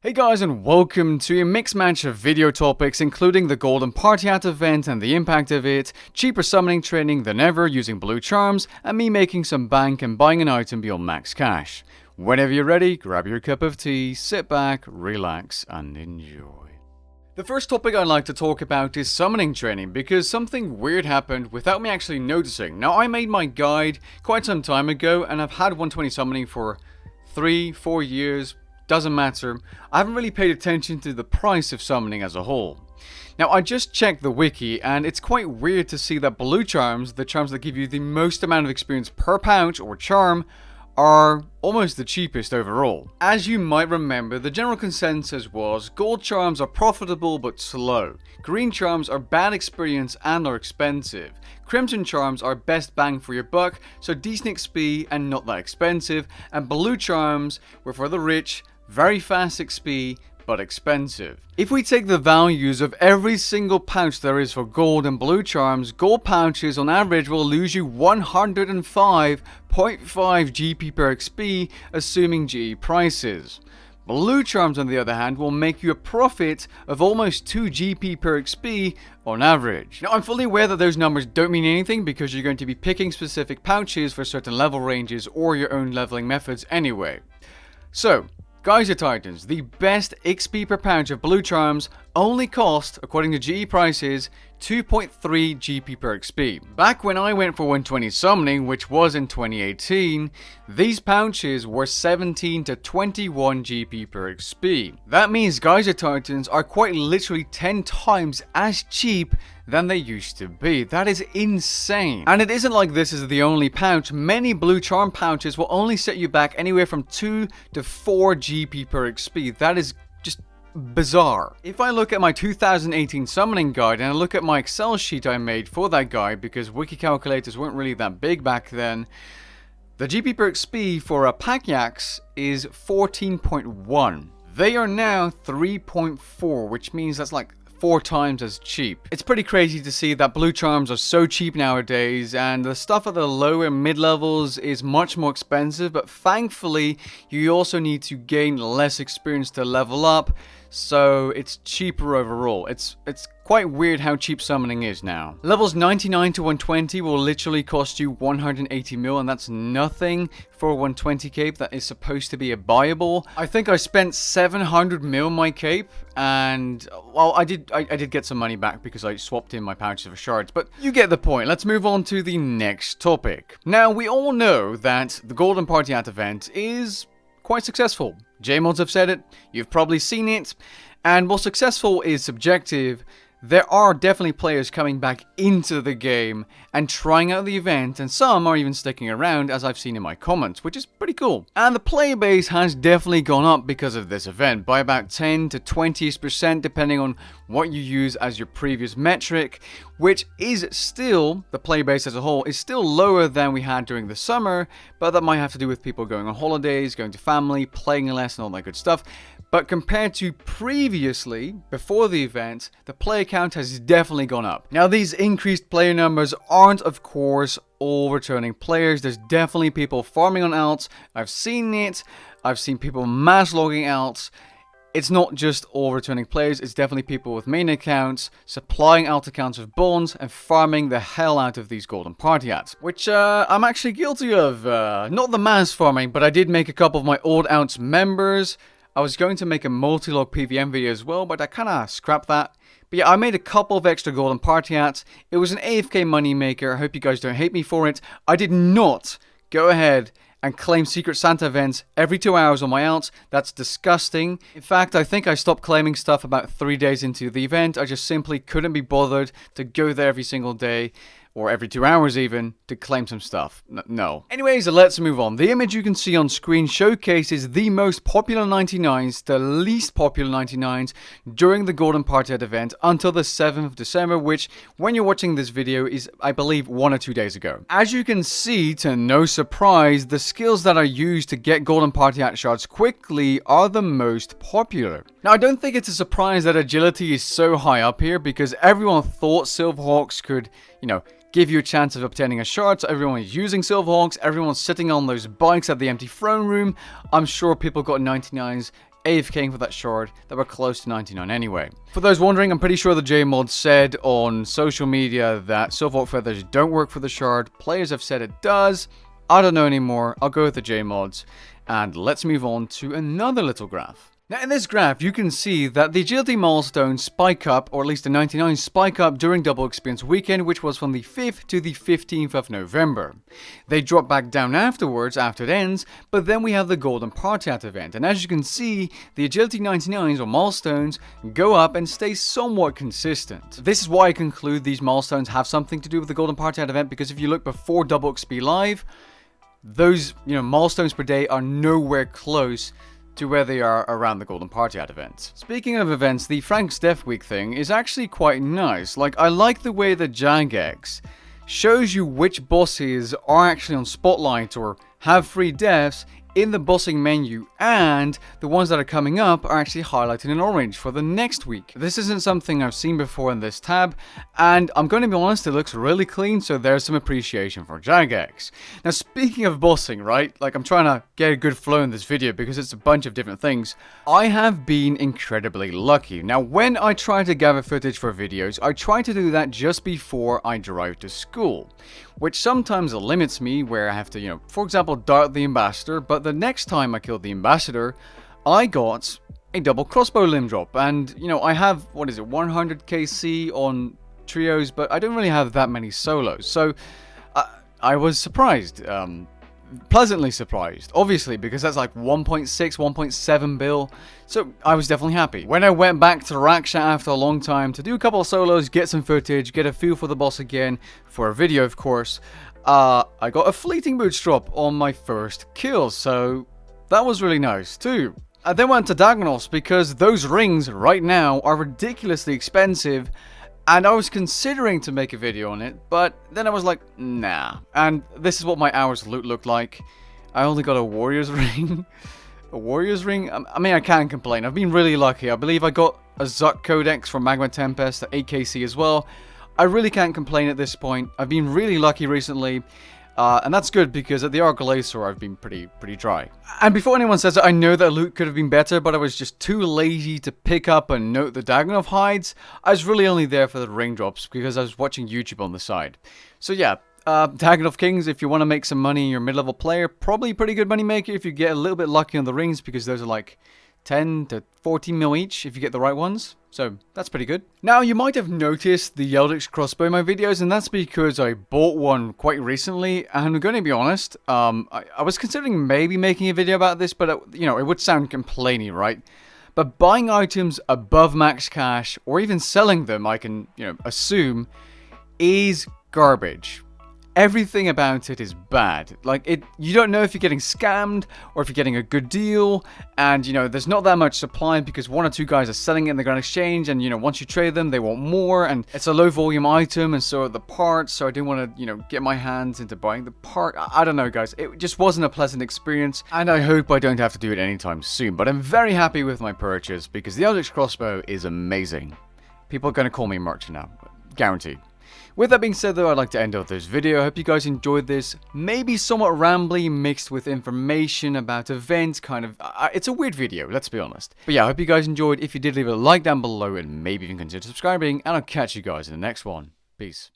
Hey guys, and welcome to a mixed match of video topics including the Golden Partyhat event and the impact of it, cheaper summoning training than ever using blue charms, and me making some bank and buying an item beyond max cash. Whenever you're ready, grab your cup of tea, sit back, relax, and enjoy. The first topic I'd like to talk about is summoning training because something weird happened without me actually noticing. Now, I made my guide quite some time ago and I've had 120 summoning for 3-4 years. Doesn't matter, I haven't really paid attention to the price of summoning as a whole. Now, I just checked the wiki and it's quite weird to see that blue charms, the charms that give you the most amount of experience per pouch or charm, are almost the cheapest overall. As you might remember, the general consensus was gold charms are profitable but slow, green charms are bad experience and are expensive, crimson charms are best bang for your buck, so decent XP and not that expensive, and blue charms were for the rich, very fast XP, but expensive. If we take the values of every single pouch there is for gold and blue charms, gold pouches on average will lose you 105.5 GP per XP, assuming GE prices. Blue charms, on the other hand, will make you a profit of almost 2 GP per XP on average. Now, I'm fully aware that those numbers don't mean anything because you're going to be picking specific pouches for certain level ranges or your own leveling methods anyway. So, Geyser Titans, the best XP per pouch of blue charms, only cost, according to GE prices, 2.3 GP per XP. Back when I went for 120 summoning, which was in 2018, these pouches were 17 to 21 GP per XP. That means Geyser Titans are quite literally 10 times as cheap than they used to be. That is insane. And it isn't like this is the only pouch. Many blue charm pouches will only set you back anywhere from 2 to 4 GP per XP. That is just bizarre. If I look at my 2018 summoning guide and I look at my Excel sheet I made for that guide, because wiki calculators weren't really that big back then, the GP per XP for a Partyhat is 14.1. They are now 3.4, which means that's like 4 times as cheap. It's pretty crazy to see that blue charms are so cheap nowadays, and the stuff at the lower mid levels is much more expensive, but thankfully you also need to gain less experience to level up, so it's cheaper overall. It's quite weird how cheap summoning is now. Levels 99 to 120 will literally cost you 180 mil, and that's nothing for a 120 cape that is supposed to be a buyable. I think I spent 700 mil on my cape, and well, I did get some money back because I swapped in my pouches for shards, but you get the point. Let's move on to the next topic. Now, we all know that the Golden Partyhat event is quite successful. J-mods have said it, you've probably seen it, and while successful is subjective, there are definitely players coming back into the game and trying out the event, and some are even sticking around, as I've seen in my comments, which is pretty cool. And the player base has definitely gone up because of this event by about 10 to 20% depending on what you use as your previous metric, which is still, the player base as a whole, is still lower than we had during the summer, but that might have to do with people going on holidays, going to family, playing less and all that good stuff. But compared to previously, before the event, the player count has definitely gone up. Now, these increased player numbers aren't, of course, all returning players. There's definitely people farming on alts. I've seen it. I've seen people mass logging alts. It's not just all returning players, it's definitely people with main accounts, supplying alt accounts with bonds, and farming the hell out of these Golden Partyhats. Which I'm actually guilty of. Not the mass farming, but I did make a couple of my old alts members. I was going to make a multi-log PVM video as well, but I kind of scrapped that. But yeah, I made a couple of extra Golden Partyhats. It was an AFK moneymaker. I hope you guys don't hate me for it. I did not go ahead and claim Secret Santa events every 2 hours on my alts. That's disgusting. In fact, I think I stopped claiming stuff about 3 days into the event. I just simply couldn't be bothered to go there every single day, or every 2 hours even, to claim some stuff. No. Anyways, let's move on. The image you can see on screen showcases the most popular 99s, the least popular 99s during the Golden Partyhat event until the 7th of December, which, when you're watching this video, is, I believe, 1 or 2 days ago. As you can see, to no surprise, the skills that are used to get Golden Partyhat shards quickly are the most popular. Now, I don't think it's a surprise that agility is so high up here, because everyone thought Silverhawks could, give you a chance of obtaining a shard, so everyone is using Silverhawks, everyone's sitting on those bikes at the empty throne room. I'm sure people got 99s AFKing for that shard that were close to 99 anyway. For those wondering, I'm pretty sure the JMod said on social media that Silverhawk feathers don't work for the shard. Players have said it does. I don't know anymore. I'll go with the JMods. And let's move on to another little graph. Now in this graph you can see that the agility milestones spike up, or at least the 99 spike up during Double Experience Weekend, which was from the 5th to the 15th of November. They drop back down afterwards after it ends, but then we have the Golden Partyhat event, and as you can see, the agility 99s or milestones go up and stay somewhat consistent. This is why I conclude these milestones have something to do with the Golden Partyhat event, because if you look before Double XP Live, those milestones per day are nowhere close to where they are around the Golden Partyhat event. Speaking of events, the Frank's Death Week thing is actually quite nice. Like, I like the way that Jagex shows you which bosses are actually on Spotlight or have free deaths in the bossing menu, and the ones that are coming up are actually highlighted in orange for the next week. This isn't something I've seen before in this tab, and I'm going to be honest, it looks really clean, so there's some appreciation for Jagex. Now speaking of bossing, right, like I'm trying to get a good flow in this video because it's a bunch of different things. I have been incredibly lucky. Now when I try to gather footage for videos, I try to do that just before I drive to school, which sometimes limits me where I have to, for example, dart the ambassador, but the next time I killed the ambassador, I got a double crossbow limb drop, and, I have, 100 KC on trios, but I don't really have that many solos, so I was surprised, pleasantly surprised, obviously, because that's like 1.6, 1.7 bill, so I was definitely happy. When I went back to Raksha after a long time to do a couple of solos, get some footage, get a feel for the boss again, for a video of course, I got a fleeting boots drop on my first kill, so that was really nice too. I then went to Dagonov's because those rings right now are ridiculously expensive, and I was considering to make a video on it, but then I was like, nah. And this is what my hours loot looked like. I only got a warrior's ring. A warrior's ring? I mean, I can't complain. I've been really lucky. I believe I got a Zuck Codex from Magma Tempest at 8KC as well. I really can't complain at this point. I've been really lucky recently. And that's good because at the Argalasaur I've been pretty dry. And before anyone says it, I know that loot could have been better, but I was just too lazy to pick up and note the Dagonov hides. I was really only there for the ring drops because I was watching YouTube on the side. So yeah, Dagonov Kings, if you want to make some money and you're a mid-level player, probably a pretty good money maker if you get a little bit lucky on the rings, because those are like 10 to 14 mil each if you get the right ones. So that's pretty good. Now you might have noticed the Eldritch crossbow in my videos, and that's because I bought one quite recently, and I'm going to be honest, I was considering maybe making a video about this, but it would sound complainy, right? But buying items above max cash, or even selling them, I can, assume, is garbage. Everything about it is bad. Like, you don't know if you're getting scammed or if you're getting a good deal, and there's not that much supply because one or two guys are selling it in the Grand Exchange, and once you trade them they want more, and it's a low volume item, and so are the parts, so I didn't want to get my hands into buying the part. I don't know, guys, it just wasn't a pleasant experience, and I hope I don't have to do it anytime soon. But I'm very happy with my purchase because the Eldritch crossbow is amazing. People are going to call me merchant now, guaranteed. With that being said though, I'd like to end off this video. I hope you guys enjoyed this, maybe somewhat rambly mixed with information about events, kind of, it's a weird video, let's be honest. But yeah, I hope you guys enjoyed. If you did, leave a like down below and maybe even consider subscribing, and I'll catch you guys in the next one. Peace.